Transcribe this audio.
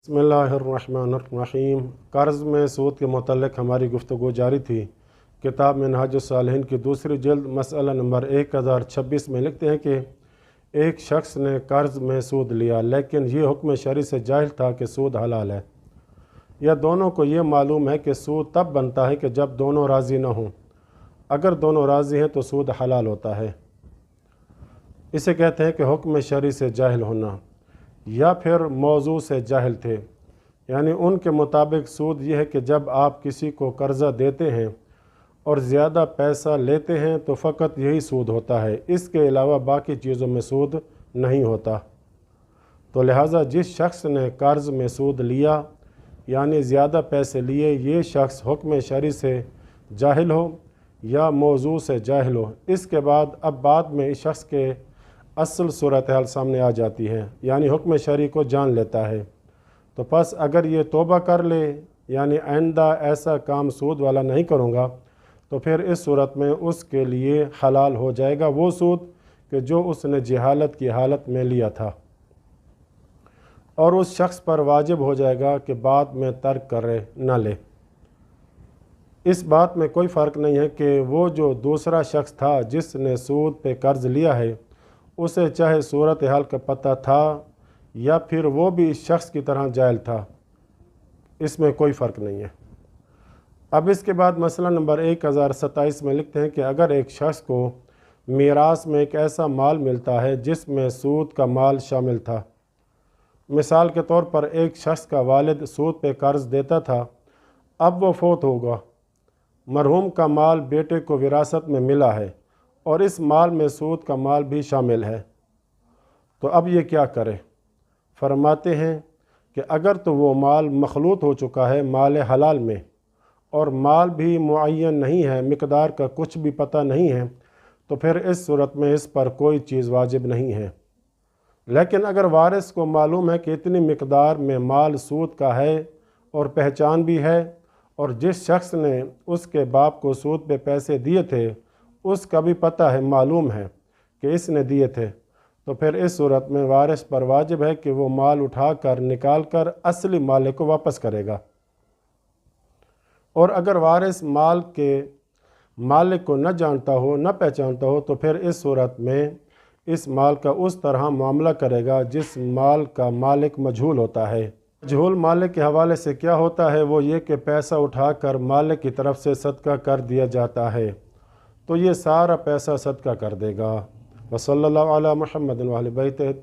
बिस्मिल्लाहिर्रहमानिर्रहीम। कर्ज़ में सूद के मुतल्लिक़ हमारी गुफ्तगू जारी थी। किताब मिनहाजुस्सालिहीन की दूसरी जिल्द मसला नंबर 1026 में लिखते हैं कि एक शख्स ने कर्ज़ में सूद लिया, लेकिन ये हुक्म शरई से जाहिल था कि सूद हलाल है। या दोनों को ये मालूम है कि सूद तब बनता है कि जब दोनों राज़ी न हों। अगर दोनों राज़ी हैं तो सूद हलाल होता है। इसे कहते हैं कि हुक्म शरई से जाहिल होना। या फिर मौजू से जाहिल थे, यानी उनके मुताबिक सूद यह है कि जब आप किसी को कर्ज़ा देते हैं और ज़्यादा पैसा लेते हैं तो फ़कत यही सूद होता है, इसके अलावा बाकी चीज़ों में सूद नहीं होता। तो लिहाजा जिस शख्स ने कर्ज़ में सूद लिया यानी ज़्यादा पैसे लिए, ये शख्स हुक्म शरई से जाहिल हो या मौजू से जाहिल हो। इसके बाद में इस शख्स के असल सूरत हाल सामने आ जाती है, यानी हुक्म शरई को जान लेता है। तो बस अगर ये तौबा कर ले, यानी आइंदा ऐसा काम सूद वाला नहीं करूँगा, तो फिर इस सूरत में उसके लिए हलाल हो जाएगा वो सूद कि जो उसने जहालत की हालत में लिया था, और उस शख्स पर वाजिब हो जाएगा कि बाद में तर्क करे न ले। इस बात में कोई फ़र्क नहीं है कि वो जो दूसरा शख्स था जिसने सूद पे कर्ज़ लिया है, उसे चाहे सूरत हाल का पता था या फिर वो भी इस शख्स की तरह जाहिल था, इसमें कोई फ़र्क नहीं है। अब इसके बाद मसला नंबर 1027 में लिखते हैं कि अगर एक शख्स को मीरास में एक ऐसा माल मिलता है जिसमें सूद का माल शामिल था। मिसाल के तौर पर एक शख्स का वालिद सूद पे कर्ज़ देता था, अब वो फौत होगा, मरहूम का माल बेटे को विरासत में मिला है और इस माल में सूद का माल भी शामिल है, तो अब ये क्या करे? फरमाते हैं कि अगर तो वो माल मखलूत हो चुका है माल हलाल में और माल भी मुअय्यन नहीं है, मिकदार का कुछ भी पता नहीं है, तो फिर इस सूरत में इस पर कोई चीज़ वाजिब नहीं है। लेकिन अगर वारिस को मालूम है कि इतनी मिकदार में माल सूद का है और पहचान भी है, और जिस शख्स ने उसके बाप को सूद पे पैसे दिए थे उसका भी पता है, मालूम है कि इसने दिए थे, तो फिर इस सूरत में वारिस पर वाजिब है कि वो माल उठा कर निकाल कर असली मालिक को वापस करेगा। और अगर वारिस माल के मालिक को न जानता हो, न पहचानता हो, तो फिर इस सूरत में इस माल का उस तरह मामला करेगा जिस माल का मालिक मजहूल होता है। मजहूल मालिक के हवाले से क्या होता है, वो ये कि पैसा उठाकर मालिक की तरफ से सदका कर दिया जाता है, तो ये सारा पैसा सदका कर देगा। वसल्लल्लाहु अला मुहम्मद व अहले बैतिही।